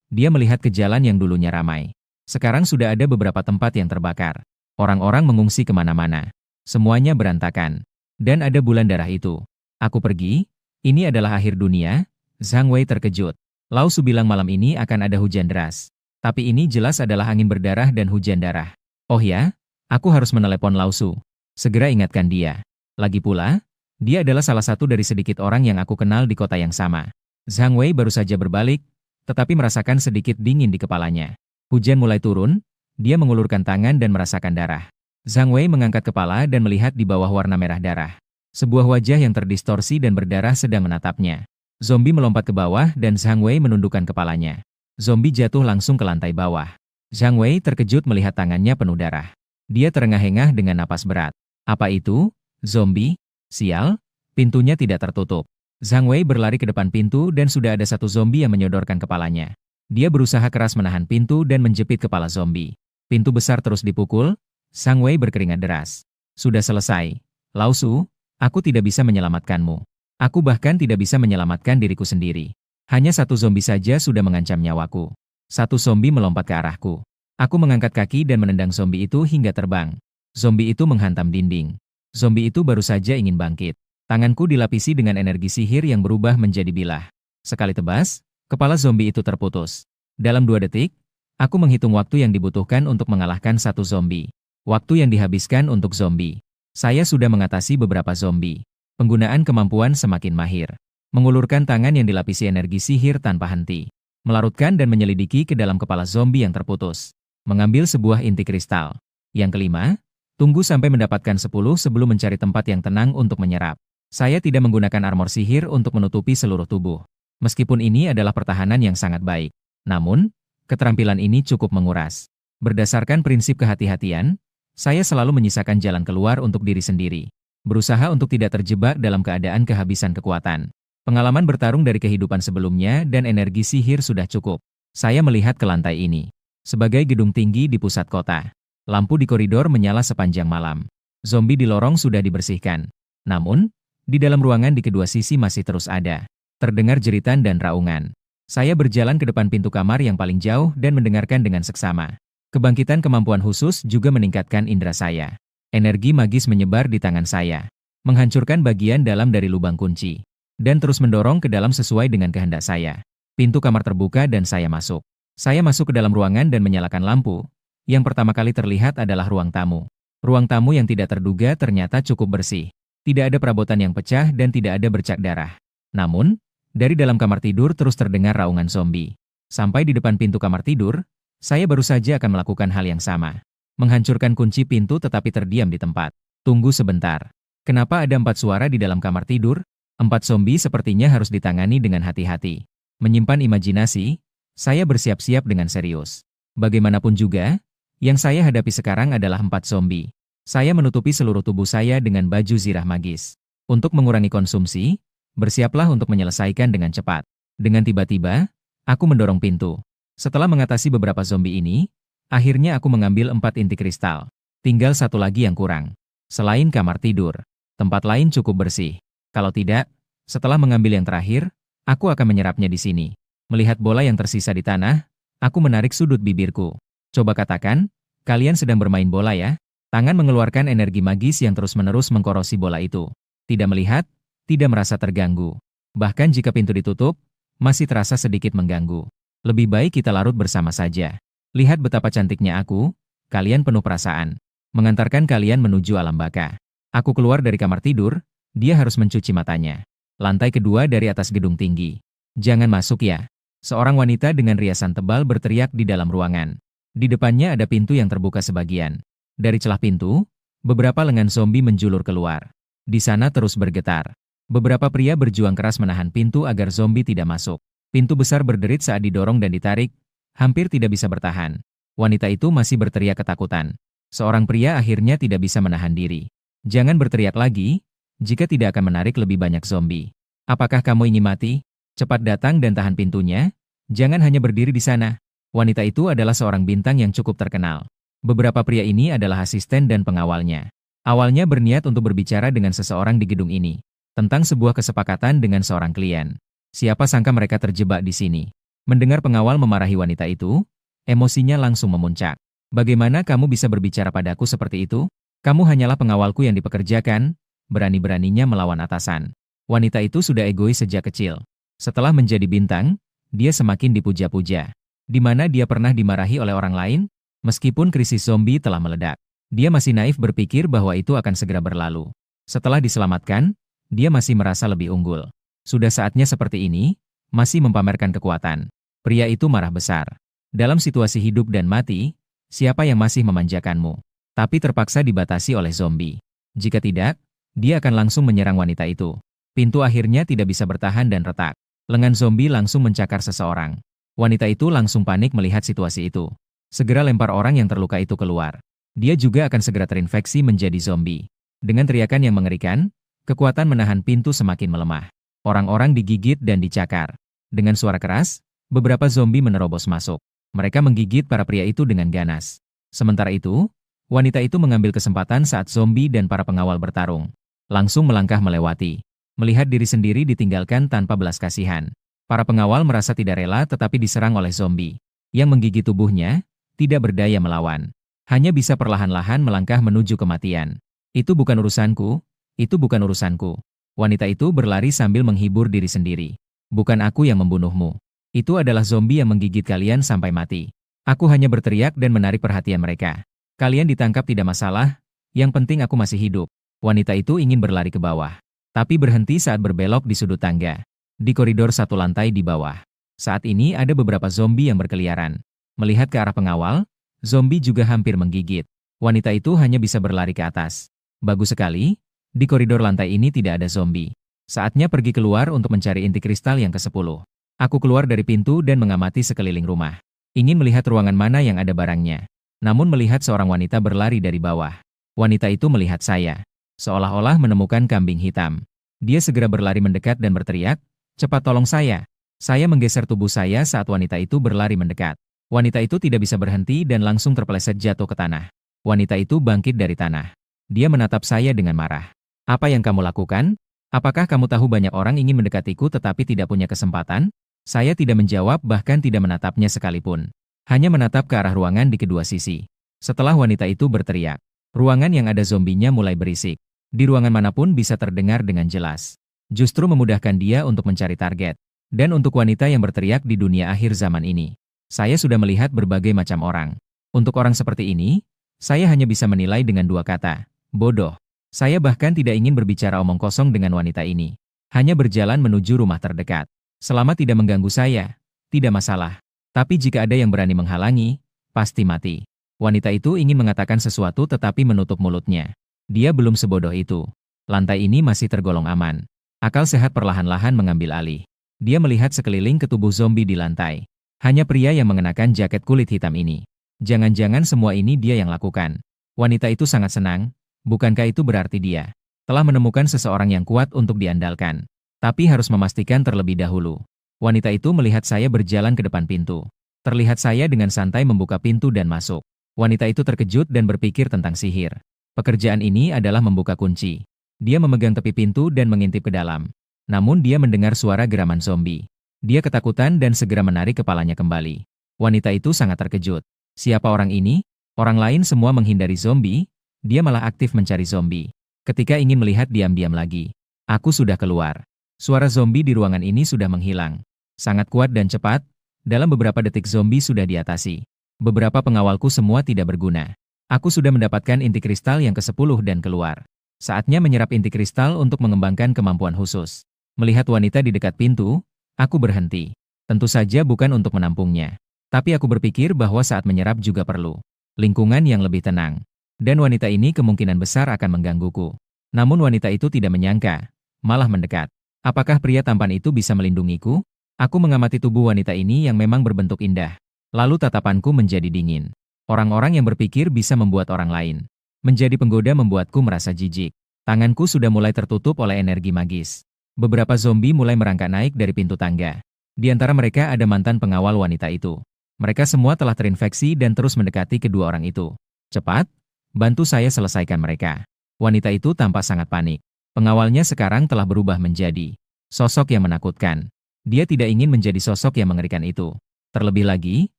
Dia melihat ke jalan yang dulunya ramai. Sekarang sudah ada beberapa tempat yang terbakar. Orang-orang mengungsi kemana-mana. Semuanya berantakan. Dan ada bulan darah itu. Aku pergi, ini adalah akhir dunia. Zhang Wei terkejut. Lao Su bilang malam ini akan ada hujan deras. Tapi ini jelas adalah angin berdarah dan hujan darah. Oh ya, aku harus menelepon Lao Su. Segera ingatkan dia. Lagi pula, dia adalah salah satu dari sedikit orang yang aku kenal di kota yang sama. Zhang Wei baru saja berbalik, tetapi merasakan sedikit dingin di kepalanya. Hujan mulai turun, dia mengulurkan tangan dan merasakan darah. Zhang Wei mengangkat kepala dan melihat di bawah warna merah darah. Sebuah wajah yang terdistorsi dan berdarah sedang menatapnya. Zombie melompat ke bawah dan Zhang Wei menundukkan kepalanya. Zombie jatuh langsung ke lantai bawah. Zhang Wei terkejut melihat tangannya penuh darah. Dia terengah-engah dengan napas berat. Apa itu? Zombie? Sial, pintunya tidak tertutup. Zhang Wei berlari ke depan pintu dan sudah ada satu zombie yang menyodorkan kepalanya. Dia berusaha keras menahan pintu dan menjepit kepala zombie. Pintu besar terus dipukul, Zhang Wei berkeringat deras. Sudah selesai. Lao Su, aku tidak bisa menyelamatkanmu. Aku bahkan tidak bisa menyelamatkan diriku sendiri. Hanya satu zombie saja sudah mengancam nyawaku. Satu zombie melompat ke arahku. Aku mengangkat kaki dan menendang zombie itu hingga terbang. Zombie itu menghantam dinding. Zombie itu baru saja ingin bangkit. Tanganku dilapisi dengan energi sihir yang berubah menjadi bilah. Sekali tebas, kepala zombie itu terputus. Dalam 2 detik, aku menghitung waktu yang dibutuhkan untuk mengalahkan satu zombie. Waktu yang dihabiskan untuk zombie. Saya sudah mengatasi beberapa zombie. Penggunaan kemampuan semakin mahir. Mengulurkan tangan yang dilapisi energi sihir tanpa henti. Melarutkan dan menyelidiki ke dalam kepala zombie yang terputus. Mengambil sebuah inti kristal. Yang kelima, tunggu sampai mendapatkan 10 sebelum mencari tempat yang tenang untuk menyerap. Saya tidak menggunakan armor sihir untuk menutupi seluruh tubuh. Meskipun ini adalah pertahanan yang sangat baik. Namun, keterampilan ini cukup menguras. Berdasarkan prinsip kehati-hatian, saya selalu menyisakan jalan keluar untuk diri sendiri. Berusaha untuk tidak terjebak dalam keadaan kehabisan kekuatan. Pengalaman bertarung dari kehidupan sebelumnya dan energi sihir sudah cukup. Saya melihat ke lantai ini. Sebagai gedung tinggi di pusat kota. Lampu di koridor menyala sepanjang malam. Zombie di lorong sudah dibersihkan. Namun, di dalam ruangan di kedua sisi masih terus ada. Terdengar jeritan dan raungan. Saya berjalan ke depan pintu kamar yang paling jauh dan mendengarkan dengan seksama. Kebangkitan kemampuan khusus juga meningkatkan indera saya. Energi magis menyebar di tangan saya. Menghancurkan bagian dalam dari lubang kunci. Dan terus mendorong ke dalam sesuai dengan kehendak saya. Pintu kamar terbuka dan saya masuk. Saya masuk ke dalam ruangan dan menyalakan lampu. Yang pertama kali terlihat adalah ruang tamu. Ruang tamu yang tidak terduga ternyata cukup bersih. Tidak ada perabotan yang pecah dan tidak ada bercak darah. Namun, dari dalam kamar tidur terus terdengar raungan zombie. Sampai di depan pintu kamar tidur, saya baru saja akan melakukan hal yang sama. Menghancurkan kunci pintu tetapi terdiam di tempat. Tunggu sebentar. Kenapa ada 4 suara di dalam kamar tidur? 4 zombie sepertinya harus ditangani dengan hati-hati. Menyimpan imajinasi, saya bersiap-siap dengan serius. Bagaimanapun juga, yang saya hadapi sekarang adalah 4 zombie. Saya menutupi seluruh tubuh saya dengan baju zirah magis. Untuk mengurangi konsumsi, bersiaplah untuk menyelesaikan dengan cepat. Dengan tiba-tiba, aku mendorong pintu. Setelah mengatasi beberapa zombie ini, akhirnya aku mengambil 4 inti kristal. Tinggal satu lagi yang kurang. Selain kamar tidur, tempat lain cukup bersih. Kalau tidak, setelah mengambil yang terakhir, aku akan menyerapnya di sini. Melihat bola yang tersisa di tanah, aku menarik sudut bibirku. Coba katakan, kalian sedang bermain bola ya? Tangan mengeluarkan energi magis yang terus-menerus mengkorosi bola itu. Tidak melihat, tidak merasa terganggu. Bahkan jika pintu ditutup, masih terasa sedikit mengganggu. Lebih baik kita larut bersama saja. Lihat betapa cantiknya aku, kalian penuh perasaan. Mengantarkan kalian menuju alam baka. Aku keluar dari kamar tidur, dia harus mencuci matanya. Lantai kedua dari atas gedung tinggi. Jangan masuk ya. Seorang wanita dengan riasan tebal berteriak di dalam ruangan. Di depannya ada pintu yang terbuka sebagian. Dari celah pintu, beberapa lengan zombie menjulur keluar. Di sana terus bergetar. Beberapa pria berjuang keras menahan pintu agar zombie tidak masuk. Pintu besar berderit saat didorong dan ditarik, hampir tidak bisa bertahan. Wanita itu masih berteriak ketakutan. Seorang pria akhirnya tidak bisa menahan diri. Jangan berteriak lagi, jika tidak akan menarik lebih banyak zombie. Apakah kamu ingin mati? Cepat datang dan tahan pintunya, jangan hanya berdiri di sana. Wanita itu adalah seorang bintang yang cukup terkenal. Beberapa pria ini adalah asisten dan pengawalnya. Awalnya berniat untuk berbicara dengan seseorang di gedung ini. Tentang sebuah kesepakatan dengan seorang klien. Siapa sangka mereka terjebak di sini. Mendengar pengawal memarahi wanita itu, emosinya langsung memuncak. Bagaimana kamu bisa berbicara padaku seperti itu? Kamu hanyalah pengawalku yang dipekerjakan, berani-beraninya melawan atasan. Wanita itu sudah egois sejak kecil. Setelah menjadi bintang, dia semakin dipuja-puja. Di mana dia pernah dimarahi oleh orang lain, meskipun krisis zombie telah meledak. Dia masih naif berpikir bahwa itu akan segera berlalu. Setelah diselamatkan, dia masih merasa lebih unggul. Sudah saatnya seperti ini, masih mempamerkan kekuatan. Pria itu marah besar. Dalam situasi hidup dan mati, siapa yang masih memanjakanmu? Tapi terpaksa dibatasi oleh zombie. Jika tidak, dia akan langsung menyerang wanita itu. Pintu akhirnya tidak bisa bertahan dan retak. Lengan zombie langsung mencakar seseorang. Wanita itu langsung panik melihat situasi itu. Segera lempar orang yang terluka itu keluar. Dia juga akan segera terinfeksi menjadi zombie. Dengan teriakan yang mengerikan, kekuatan menahan pintu semakin melemah. Orang-orang digigit dan dicakar. Dengan suara keras, beberapa zombie menerobos masuk. Mereka menggigit para pria itu dengan ganas. Sementara itu, wanita itu mengambil kesempatan saat zombie dan para pengawal bertarung. Langsung melangkah melewati. Melihat diri sendiri ditinggalkan tanpa belas kasihan. Para pengawal merasa tidak rela tetapi diserang oleh zombie. Yang menggigit tubuhnya, tidak berdaya melawan. Hanya bisa perlahan-lahan melangkah menuju kematian. Itu bukan urusanku, itu bukan urusanku. Wanita itu berlari sambil menghibur diri sendiri. Bukan aku yang membunuhmu. Itu adalah zombie yang menggigit kalian sampai mati. Aku hanya berteriak dan menarik perhatian mereka. Kalian ditangkap tidak masalah, yang penting aku masih hidup. Wanita itu ingin berlari ke bawah. Tapi berhenti saat berbelok di sudut tangga. Di koridor satu lantai di bawah. Saat ini ada beberapa zombie yang berkeliaran. Melihat ke arah pengawal, zombie juga hampir menggigit. Wanita itu hanya bisa berlari ke atas. Bagus sekali, di koridor lantai ini tidak ada zombie. Saatnya pergi keluar untuk mencari inti kristal yang ke-10. Aku keluar dari pintu dan mengamati sekeliling rumah. Ingin melihat ruangan mana yang ada barangnya. Namun melihat seorang wanita berlari dari bawah. Wanita itu melihat saya. Seolah-olah menemukan kambing hitam. Dia segera berlari mendekat dan berteriak, "Cepat tolong saya." Saya menggeser tubuh saya saat wanita itu berlari mendekat. Wanita itu tidak bisa berhenti dan langsung terpeleset jatuh ke tanah. Wanita itu bangkit dari tanah. Dia menatap saya dengan marah. "Apa yang kamu lakukan? Apakah kamu tahu banyak orang ingin mendekatiku tetapi tidak punya kesempatan?" Saya tidak menjawab bahkan tidak menatapnya sekalipun. Hanya menatap ke arah ruangan di kedua sisi. Setelah wanita itu berteriak, ruangan yang ada zombinya mulai berisik. Di ruangan manapun bisa terdengar dengan jelas. Justru memudahkan dia untuk mencari target. Dan untuk wanita yang berteriak di dunia akhir zaman ini. Saya sudah melihat berbagai macam orang. Untuk orang seperti ini, saya hanya bisa menilai dengan dua kata, bodoh. Saya bahkan tidak ingin berbicara omong kosong dengan wanita ini. Hanya berjalan menuju rumah terdekat. Selama tidak mengganggu saya, tidak masalah. Tapi jika ada yang berani menghalangi, pasti mati. Wanita itu ingin mengatakan sesuatu tetapi menutup mulutnya. Dia belum sebodoh itu. Lantai ini masih tergolong aman. Akal sehat perlahan-lahan mengambil alih. Dia melihat sekeliling ke tubuh zombie di lantai. Hanya pria yang mengenakan jaket kulit hitam ini. Jangan-jangan semua ini dia yang lakukan. Wanita itu sangat senang, bukankah itu berarti dia telah menemukan seseorang yang kuat untuk diandalkan. Tapi harus memastikan terlebih dahulu. Wanita itu melihat saya berjalan ke depan pintu. Terlihat saya dengan santai membuka pintu dan masuk. Wanita itu terkejut dan berpikir tentang sihir. Pekerjaan ini adalah membuka kunci. Dia memegang tepi pintu dan mengintip ke dalam. Namun dia mendengar suara geraman zombie. Dia ketakutan dan segera menarik kepalanya kembali. Wanita itu sangat terkejut. Siapa orang ini? Orang lain semua menghindari zombie, dia malah aktif mencari zombie. Ketika ingin melihat diam-diam lagi. Aku sudah keluar. Suara zombie di ruangan ini sudah menghilang. Sangat kuat dan cepat, dalam beberapa detik zombie sudah diatasi. Beberapa pengawalku semua tidak berguna. Aku sudah mendapatkan inti kristal yang ke-10 dan keluar. Saatnya menyerap inti kristal untuk mengembangkan kemampuan khusus. Melihat wanita di dekat pintu, aku berhenti. Tentu saja bukan untuk menampungnya. Tapi aku berpikir bahwa saat menyerap juga perlu lingkungan yang lebih tenang. Dan wanita ini kemungkinan besar akan menggangguku. Namun wanita itu tidak menyangka, malah mendekat. Apakah pria tampan itu bisa melindungiku? Aku mengamati tubuh wanita ini yang memang berbentuk indah. Lalu tatapanku menjadi dingin. Orang-orang yang berpikir bisa membuat orang lain menjadi penggoda membuatku merasa jijik. Tanganku sudah mulai tertutup oleh energi magis. Beberapa zombie mulai merangkak naik dari pintu tangga. Di antara mereka ada mantan pengawal wanita itu. Mereka semua telah terinfeksi dan terus mendekati kedua orang itu. Cepat, bantu saya selesaikan mereka. Wanita itu tampak sangat panik. Pengawalnya sekarang telah berubah menjadi sosok yang menakutkan. Dia tidak ingin menjadi sosok yang mengerikan itu. Terlebih lagi,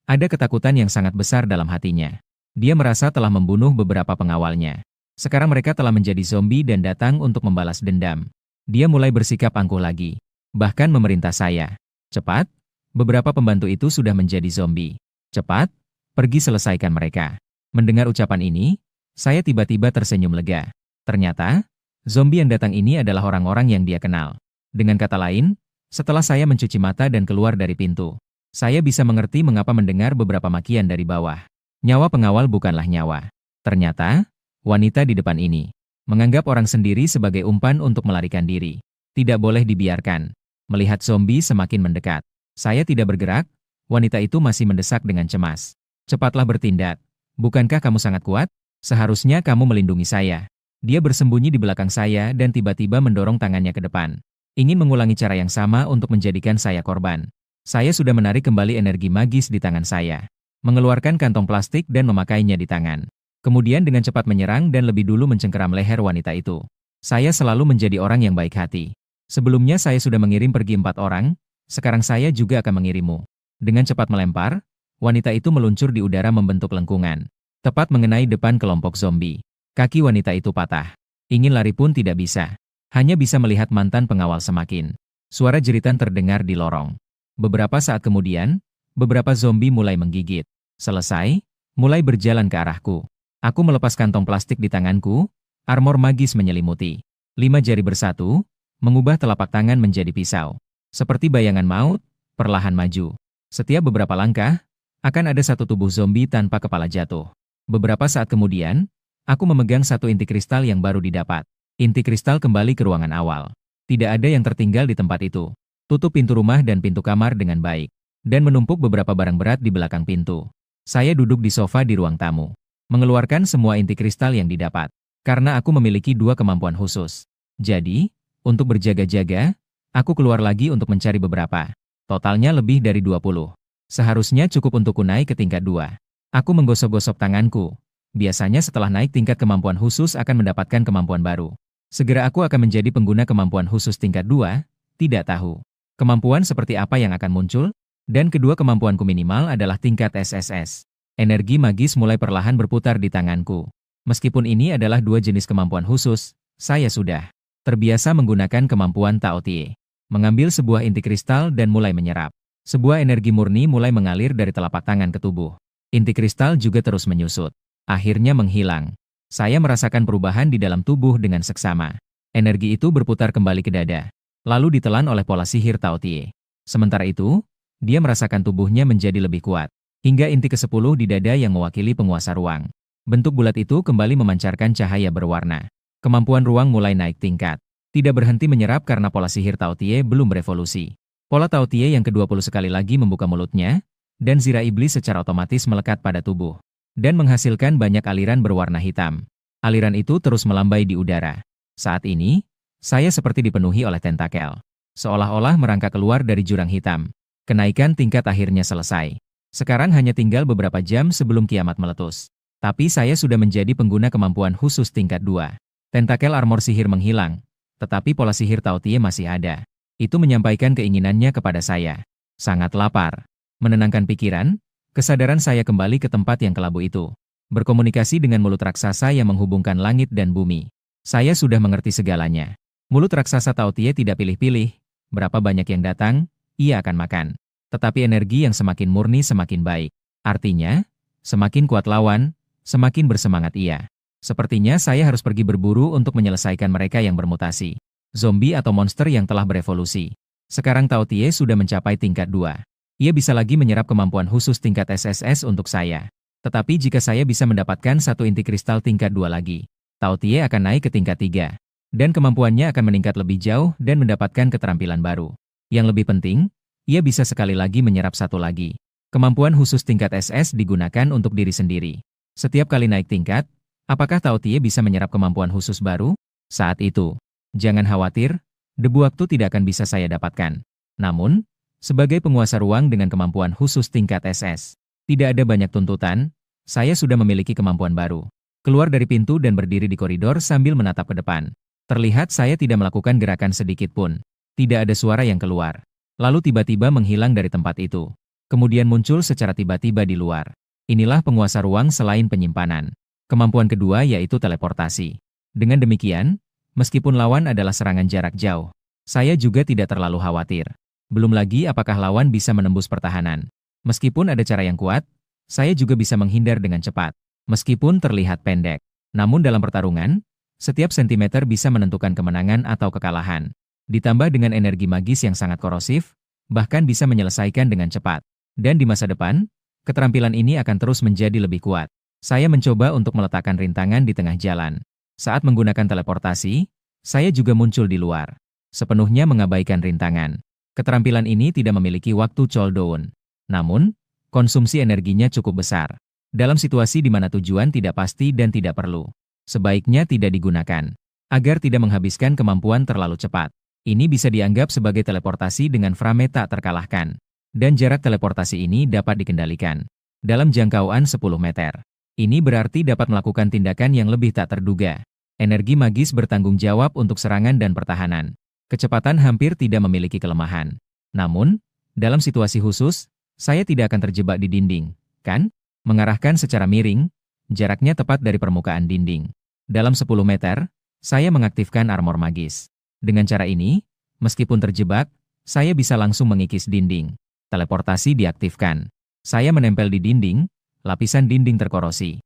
ada ketakutan yang sangat besar dalam hatinya. Dia merasa telah membunuh beberapa pengawalnya. Sekarang mereka telah menjadi zombie dan datang untuk membalas dendam. Dia mulai bersikap angkuh lagi. Bahkan memerintah saya. Cepat, beberapa pembantu itu sudah menjadi zombie. Cepat, pergi selesaikan mereka. Mendengar ucapan ini, saya tiba-tiba tersenyum lega. Ternyata, zombie yang datang ini adalah orang-orang yang dia kenal. Dengan kata lain, setelah saya mencuci mata dan keluar dari pintu, saya bisa mengerti mengapa mendengar beberapa makian dari bawah. Nyawa pengawal bukanlah nyawa. Ternyata, wanita di depan ini menganggap orang sendiri sebagai umpan untuk melarikan diri. Tidak boleh dibiarkan. Melihat zombie semakin mendekat, saya tidak bergerak. Wanita itu masih mendesak dengan cemas. Cepatlah bertindak. Bukankah kamu sangat kuat? Seharusnya kamu melindungi saya. Dia bersembunyi di belakang saya dan tiba-tiba mendorong tangannya ke depan. Ingin mengulangi cara yang sama untuk menjadikan saya korban. Saya sudah menarik kembali energi magis di tangan saya. Mengeluarkan kantong plastik dan memakainya di tangan. Kemudian dengan cepat menyerang dan lebih dulu mencengkeram leher wanita itu. Saya selalu menjadi orang yang baik hati. Sebelumnya saya sudah mengirim pergi 4 orang, sekarang saya juga akan mengirimmu. Dengan cepat melempar, wanita itu meluncur di udara membentuk lengkungan. Tepat mengenai depan kelompok zombie. Kaki wanita itu patah. Ingin lari pun tidak bisa. Hanya bisa melihat mantan pengawal semakin. Suara jeritan terdengar di lorong. Beberapa saat kemudian, beberapa zombie mulai menggigit. Selesai, mulai berjalan ke arahku. Aku melepas kantong plastik di tanganku, armor magis menyelimuti. 5 jari bersatu, mengubah telapak tangan menjadi pisau. Seperti bayangan maut, perlahan maju. Setiap beberapa langkah, akan ada satu tubuh zombie tanpa kepala jatuh. Beberapa saat kemudian, aku memegang satu inti kristal yang baru didapat. Inti kristal kembali ke ruangan awal. Tidak ada yang tertinggal di tempat itu. Tutup pintu rumah dan pintu kamar dengan baik. Dan menumpuk beberapa barang berat di belakang pintu. Saya duduk di sofa di ruang tamu. Mengeluarkan semua inti kristal yang didapat. Karena aku memiliki 2 kemampuan khusus. Jadi, untuk berjaga-jaga, aku keluar lagi untuk mencari beberapa. Totalnya lebih dari 20. Seharusnya cukup untukku naik ke tingkat 2. Aku menggosok-gosok tanganku. Biasanya setelah naik tingkat kemampuan khusus akan mendapatkan kemampuan baru. Segera aku akan menjadi pengguna kemampuan khusus tingkat 2, tidak tahu. Kemampuan seperti apa yang akan muncul? Dan kedua kemampuanku minimal adalah tingkat SSS. Energi magis mulai perlahan berputar di tanganku. Meskipun ini adalah 2 jenis kemampuan khusus, saya sudah terbiasa menggunakan kemampuan Tao Tie. Mengambil sebuah inti kristal dan mulai menyerap. Sebuah energi murni mulai mengalir dari telapak tangan ke tubuh. Inti kristal juga terus menyusut. Akhirnya menghilang. Saya merasakan perubahan di dalam tubuh dengan seksama. Energi itu berputar kembali ke dada. Lalu ditelan oleh pola sihir Tao Tie. Sementara itu, dia merasakan tubuhnya menjadi lebih kuat. Hingga inti ke-10 di dada yang mewakili penguasa ruang. Bentuk bulat itu kembali memancarkan cahaya berwarna. Kemampuan ruang mulai naik tingkat. Tidak berhenti menyerap karena pola sihir Tao Tie belum berevolusi. Pola Tao Tie yang ke-20 sekali lagi membuka mulutnya, dan zira iblis secara otomatis melekat pada tubuh. Dan menghasilkan banyak aliran berwarna hitam. Aliran itu terus melambai di udara. Saat ini, saya seperti dipenuhi oleh tentakel. Seolah-olah merangkak keluar dari jurang hitam. Kenaikan tingkat akhirnya selesai. Sekarang hanya tinggal beberapa jam sebelum kiamat meletus. Tapi saya sudah menjadi pengguna kemampuan khusus tingkat 2. Tentakel armor sihir menghilang, tetapi pola sihir Tao Tie masih ada. Itu menyampaikan keinginannya kepada saya. Sangat lapar. Menenangkan pikiran, kesadaran saya kembali ke tempat yang kelabu itu. Berkomunikasi dengan mulut raksasa yang menghubungkan langit dan bumi. Saya sudah mengerti segalanya. Mulut raksasa Tao Tie tidak pilih-pilih. Berapa banyak yang datang, ia akan makan. Tetapi energi yang semakin murni semakin baik. Artinya, semakin kuat lawan, semakin bersemangat ia. Sepertinya saya harus pergi berburu untuk menyelesaikan mereka yang bermutasi. Zombie atau monster yang telah berevolusi. Sekarang Tao Tie sudah mencapai tingkat 2. Ia bisa lagi menyerap kemampuan khusus tingkat SSS untuk saya. Tetapi jika saya bisa mendapatkan satu inti kristal tingkat 2 lagi, Tao Tie akan naik ke tingkat 3. Dan kemampuannya akan meningkat lebih jauh dan mendapatkan keterampilan baru. Yang lebih penting, ia bisa sekali lagi menyerap satu lagi. Kemampuan khusus tingkat SS digunakan untuk diri sendiri. Setiap kali naik tingkat, apakah Tao Tie bisa menyerap kemampuan khusus baru? Saat itu, jangan khawatir, debu waktu tidak akan bisa saya dapatkan. Namun, sebagai penguasa ruang dengan kemampuan khusus tingkat SS, tidak ada banyak tuntutan, saya sudah memiliki kemampuan baru. Keluar dari pintu dan berdiri di koridor sambil menatap ke depan. Terlihat saya tidak melakukan gerakan sedikit pun. Tidak ada suara yang keluar. Lalu tiba-tiba menghilang dari tempat itu. Kemudian muncul secara tiba-tiba di luar. Inilah penguasa ruang selain penyimpanan. Kemampuan kedua yaitu teleportasi. Dengan demikian, meskipun lawan adalah serangan jarak jauh, saya juga tidak terlalu khawatir. Belum lagi apakah lawan bisa menembus pertahanan. Meskipun ada cara yang kuat, saya juga bisa menghindar dengan cepat. Meskipun terlihat pendek. Namun dalam pertarungan, setiap sentimeter bisa menentukan kemenangan atau kekalahan. Ditambah dengan energi magis yang sangat korosif, bahkan bisa menyelesaikan dengan cepat. Dan di masa depan, keterampilan ini akan terus menjadi lebih kuat. Saya mencoba untuk meletakkan rintangan di tengah jalan. Saat menggunakan teleportasi, saya juga muncul di luar. Sepenuhnya mengabaikan rintangan. Keterampilan ini tidak memiliki waktu cooldown. Namun, konsumsi energinya cukup besar. Dalam situasi di mana tujuan tidak pasti dan tidak perlu, sebaiknya tidak digunakan, agar tidak menghabiskan kemampuan terlalu cepat. Ini bisa dianggap sebagai teleportasi dengan frame tak terkalahkan. Dan jarak teleportasi ini dapat dikendalikan dalam jangkauan 10 meter. Ini berarti dapat melakukan tindakan yang lebih tak terduga. Energi magis bertanggung jawab untuk serangan dan pertahanan. Kecepatan hampir tidak memiliki kelemahan. Namun, dalam situasi khusus, saya tidak akan terjebak di dinding, kan? Mengarahkan secara miring, jaraknya tepat dari permukaan dinding. Dalam 10 meter, saya mengaktifkan armor magis. Dengan cara ini, meskipun terjebak, saya bisa langsung mengikis dinding. Teleportasi diaktifkan. Saya menempel di dinding, lapisan dinding terkorosi.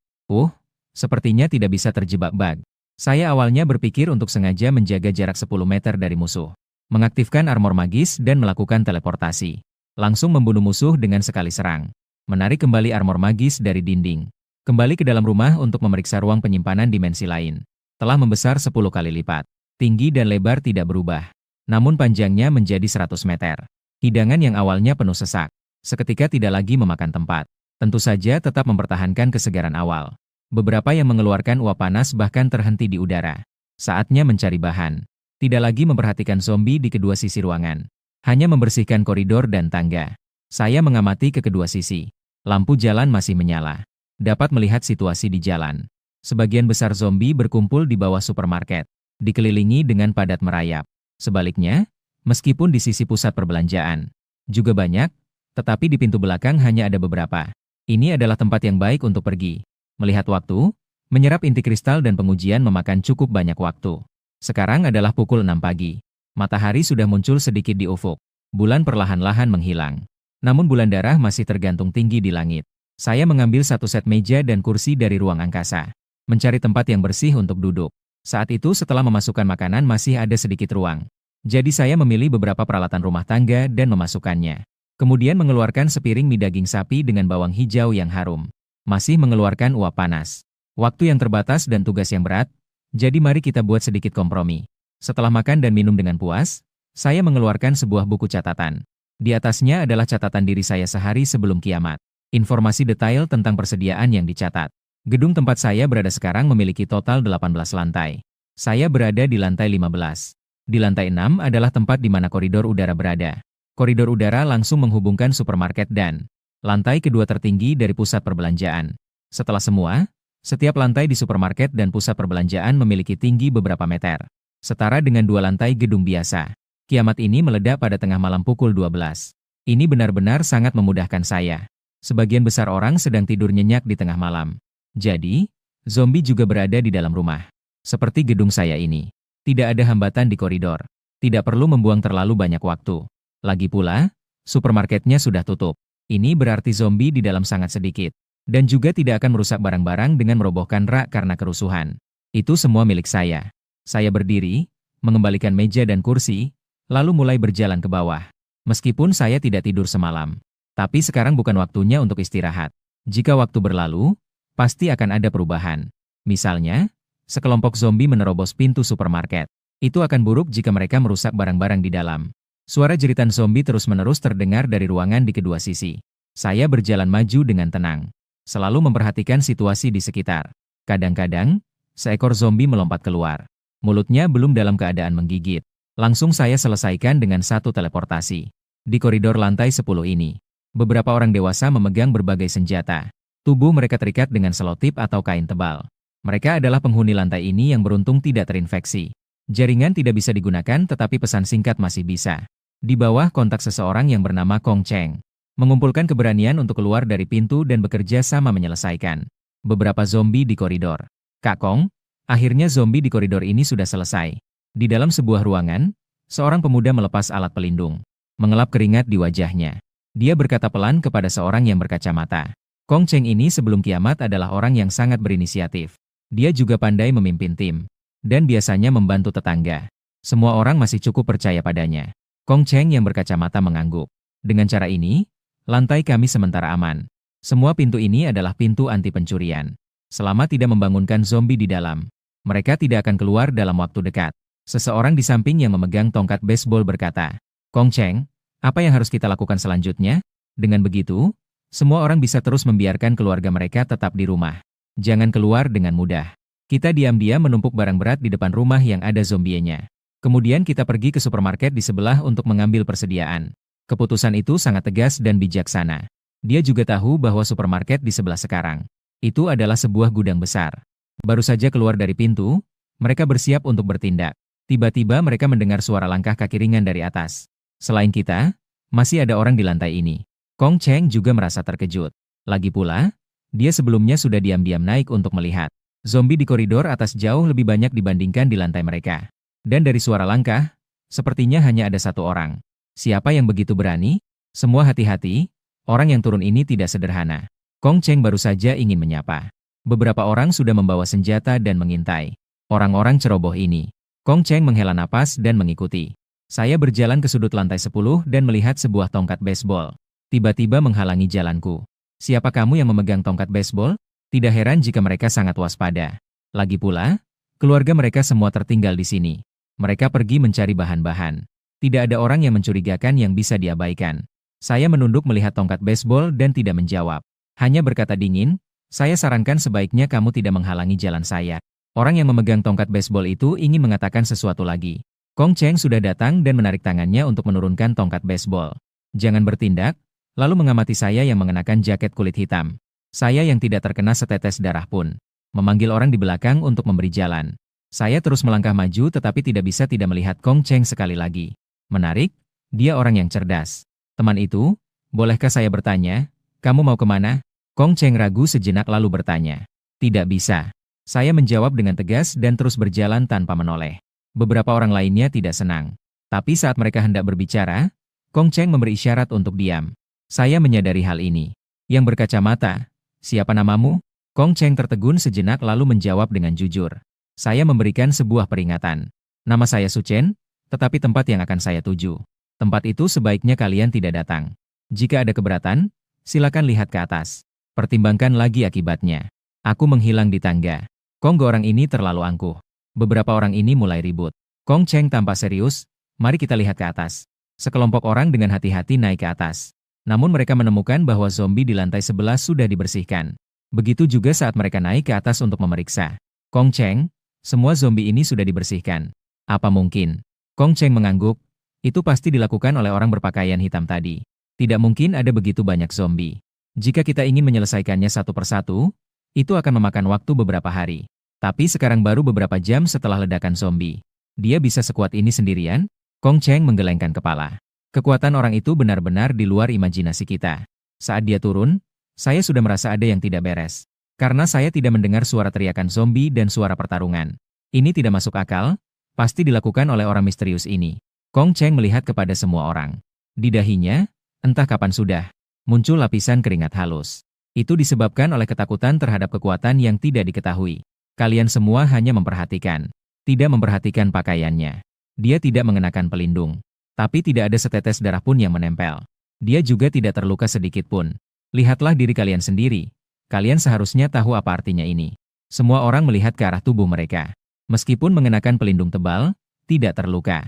Sepertinya tidak bisa terjebak bug. Saya awalnya berpikir untuk sengaja menjaga jarak 10 meter dari musuh. Mengaktifkan armor magis dan melakukan teleportasi. Langsung membunuh musuh dengan sekali serang. Menarik kembali armor magis dari dinding. Kembali ke dalam rumah untuk memeriksa ruang penyimpanan dimensi lain. Telah membesar 10 kali lipat. Tinggi dan lebar tidak berubah. Namun panjangnya menjadi 100 meter. Hidangan yang awalnya penuh sesak, seketika tidak lagi memakan tempat. Tentu saja tetap mempertahankan kesegaran awal. Beberapa yang mengeluarkan uap panas bahkan terhenti di udara. Saatnya mencari bahan. Tidak lagi memperhatikan zombie di kedua sisi ruangan. Hanya membersihkan koridor dan tangga. Saya mengamati ke kedua sisi. Lampu jalan masih menyala. Dapat melihat situasi di jalan. Sebagian besar zombie berkumpul di bawah supermarket. Dikelilingi dengan padat merayap. Sebaliknya, meskipun di sisi pusat perbelanjaan juga banyak, tetapi di pintu belakang hanya ada beberapa. Ini adalah tempat yang baik untuk pergi. Melihat waktu, menyerap inti kristal dan pengujian memakan cukup banyak waktu. Sekarang adalah pukul 6 pagi. Matahari sudah muncul sedikit di ufuk. Bulan perlahan-lahan menghilang. Namun bulan darah masih tergantung tinggi di langit. Saya mengambil satu set meja dan kursi dari ruang angkasa. Mencari tempat yang bersih untuk duduk. Saat itu setelah memasukkan makanan masih ada sedikit ruang. Jadi saya memilih beberapa peralatan rumah tangga dan memasukkannya. Kemudian mengeluarkan sepiring mie daging sapi dengan bawang hijau yang harum. Masih mengeluarkan uap panas. Waktu yang terbatas dan tugas yang berat, jadi mari kita buat sedikit kompromi. Setelah makan dan minum dengan puas, saya mengeluarkan sebuah buku catatan. Di atasnya adalah catatan diri saya sehari sebelum kiamat. Informasi detail tentang persediaan yang dicatat. Gedung tempat saya berada sekarang memiliki total 18 lantai. Saya berada di lantai 15. Di lantai 6 adalah tempat di mana koridor udara berada. Koridor udara langsung menghubungkan supermarket dan lantai kedua tertinggi dari pusat perbelanjaan. Setelah semua, setiap lantai di supermarket dan pusat perbelanjaan memiliki tinggi beberapa meter. Setara dengan 2 lantai gedung biasa. Kiamat ini meledak pada tengah malam pukul 12. Ini benar-benar sangat memudahkan saya. Sebagian besar orang sedang tidur nyenyak di tengah malam. Jadi, zombie juga berada di dalam rumah. Seperti gedung saya ini. Tidak ada hambatan di koridor. Tidak perlu membuang terlalu banyak waktu. Lagi pula, supermarketnya sudah tutup. Ini berarti zombie di dalam sangat sedikit. Dan juga tidak akan merusak barang-barang dengan merobohkan rak karena kerusuhan. Itu semua milik saya. Saya berdiri, mengembalikan meja dan kursi, lalu mulai berjalan ke bawah. Meskipun saya tidak tidur semalam. Tapi sekarang bukan waktunya untuk istirahat. Jika waktu berlalu, pasti akan ada perubahan. Misalnya, sekelompok zombie menerobos pintu supermarket. Itu akan buruk jika mereka merusak barang-barang di dalam. Suara jeritan zombie terus-menerus terdengar dari ruangan di kedua sisi. Saya berjalan maju dengan tenang. Selalu memperhatikan situasi di sekitar. Kadang-kadang, seekor zombie melompat keluar. Mulutnya belum dalam keadaan menggigit. Langsung saya selesaikan dengan satu teleportasi. Di koridor lantai 10 ini, beberapa orang dewasa memegang berbagai senjata. Tubuh mereka terikat dengan selotip atau kain tebal. Mereka adalah penghuni lantai ini yang beruntung tidak terinfeksi. Jaringan tidak bisa digunakan tetapi pesan singkat masih bisa. Di bawah kontak seseorang yang bernama Kong Cheng. Mengumpulkan keberanian untuk keluar dari pintu dan bekerja sama menyelesaikan. Beberapa zombie di koridor. Kak Kong, akhirnya zombie di koridor ini sudah selesai. Di dalam sebuah ruangan, seorang pemuda melepas alat pelindung. Mengelap keringat di wajahnya. Dia berkata pelan kepada seorang yang berkacamata. Kong Cheng ini sebelum kiamat adalah orang yang sangat berinisiatif. Dia juga pandai memimpin tim. Dan biasanya membantu tetangga. Semua orang masih cukup percaya padanya. Kong Cheng yang berkacamata mengangguk. Dengan cara ini, lantai kami sementara aman. Semua pintu ini adalah pintu anti pencurian. Selama tidak membangunkan zombie di dalam, mereka tidak akan keluar dalam waktu dekat. Seseorang di samping yang memegang tongkat baseball berkata, Kong Cheng, apa yang harus kita lakukan selanjutnya? Dengan begitu, semua orang bisa terus membiarkan keluarga mereka tetap di rumah. Jangan keluar dengan mudah. Kita diam-diam menumpuk barang berat di depan rumah yang ada zombienya. Kemudian kita pergi ke supermarket di sebelah untuk mengambil persediaan. Keputusan itu sangat tegas dan bijaksana. Dia juga tahu bahwa supermarket di sebelah sekarang itu adalah sebuah gudang besar. Baru saja keluar dari pintu, mereka bersiap untuk bertindak. Tiba-tiba mereka mendengar suara langkah kaki ringan dari atas. Selain kita, masih ada orang di lantai ini. Kong Cheng juga merasa terkejut. Lagi pula, dia sebelumnya sudah diam-diam naik untuk melihat. Zombie di koridor atas jauh lebih banyak dibandingkan di lantai mereka. Dan dari suara langkah, sepertinya hanya ada satu orang. Siapa yang begitu berani? Semua hati-hati. Orang yang turun ini tidak sederhana. Kong Cheng baru saja ingin menyapa. Beberapa orang sudah membawa senjata dan mengintai. Orang-orang ceroboh ini. Kong Cheng menghela napas dan mengikuti. Saya berjalan ke sudut lantai 10 dan melihat sebuah tongkat baseball. Tiba-tiba menghalangi jalanku. Siapa kamu yang memegang tongkat baseball? Tidak heran jika mereka sangat waspada. Lagi pula, keluarga mereka semua tertinggal di sini. Mereka pergi mencari bahan-bahan. Tidak ada orang yang mencurigakan yang bisa diabaikan. Saya menunduk melihat tongkat baseball dan tidak menjawab. Hanya berkata dingin, saya sarankan sebaiknya kamu tidak menghalangi jalan saya. Orang yang memegang tongkat baseball itu ingin mengatakan sesuatu lagi. Kong Cheng sudah datang dan menarik tangannya untuk menurunkan tongkat baseball. Jangan bertindak, lalu mengamati saya yang mengenakan jaket kulit hitam. Saya yang tidak terkena setetes darah pun. Memanggil orang di belakang untuk memberi jalan. Saya terus melangkah maju tetapi tidak bisa tidak melihat Kong Cheng sekali lagi. Menarik, dia orang yang cerdas. Teman itu, bolehkah saya bertanya, kamu mau kemana? Kong Cheng ragu sejenak lalu bertanya. Tidak bisa. Saya menjawab dengan tegas dan terus berjalan tanpa menoleh. Beberapa orang lainnya tidak senang. Tapi saat mereka hendak berbicara, Kong Cheng memberi isyarat untuk diam. Saya menyadari hal ini. Yang berkacamata, siapa namamu? Kong Cheng tertegun sejenak lalu menjawab dengan jujur. Saya memberikan sebuah peringatan. Nama saya Su Chen, tetapi tempat yang akan saya tuju. Tempat itu sebaiknya kalian tidak datang. Jika ada keberatan, silakan lihat ke atas. Pertimbangkan lagi akibatnya. Aku menghilang di tangga. Kong orang ini terlalu angkuh. Beberapa orang ini mulai ribut. Kong Cheng tampak serius, mari kita lihat ke atas. Sekelompok orang dengan hati-hati naik ke atas. Namun mereka menemukan bahwa zombie di lantai 11 sudah dibersihkan. Begitu juga saat mereka naik ke atas untuk memeriksa. Kong Cheng, semua zombie ini sudah dibersihkan. Apa mungkin? Kong Cheng mengangguk. Itu pasti dilakukan oleh orang berpakaian hitam tadi. Tidak mungkin ada begitu banyak zombie. Jika kita ingin menyelesaikannya satu persatu, itu akan memakan waktu beberapa hari. Tapi sekarang baru beberapa jam setelah ledakan zombie. Dia bisa sekuat ini sendirian? Kong Cheng menggelengkan kepala. Kekuatan orang itu benar-benar di luar imajinasi kita. Saat dia turun, saya sudah merasa ada yang tidak beres. Karena saya tidak mendengar suara teriakan zombie dan suara pertarungan. Ini tidak masuk akal, pasti dilakukan oleh orang misterius ini. Kong Cheng melihat kepada semua orang. Di dahinya, entah kapan sudah, muncul lapisan keringat halus. Itu disebabkan oleh ketakutan terhadap kekuatan yang tidak diketahui. Kalian semua hanya memperhatikan. Tidak memperhatikan pakaiannya. Dia tidak mengenakan pelindung. Tapi tidak ada setetes darah pun yang menempel. Dia juga tidak terluka sedikit pun. Lihatlah diri kalian sendiri. Kalian seharusnya tahu apa artinya ini. Semua orang melihat ke arah tubuh mereka. Meskipun mengenakan pelindung tebal, tidak terluka.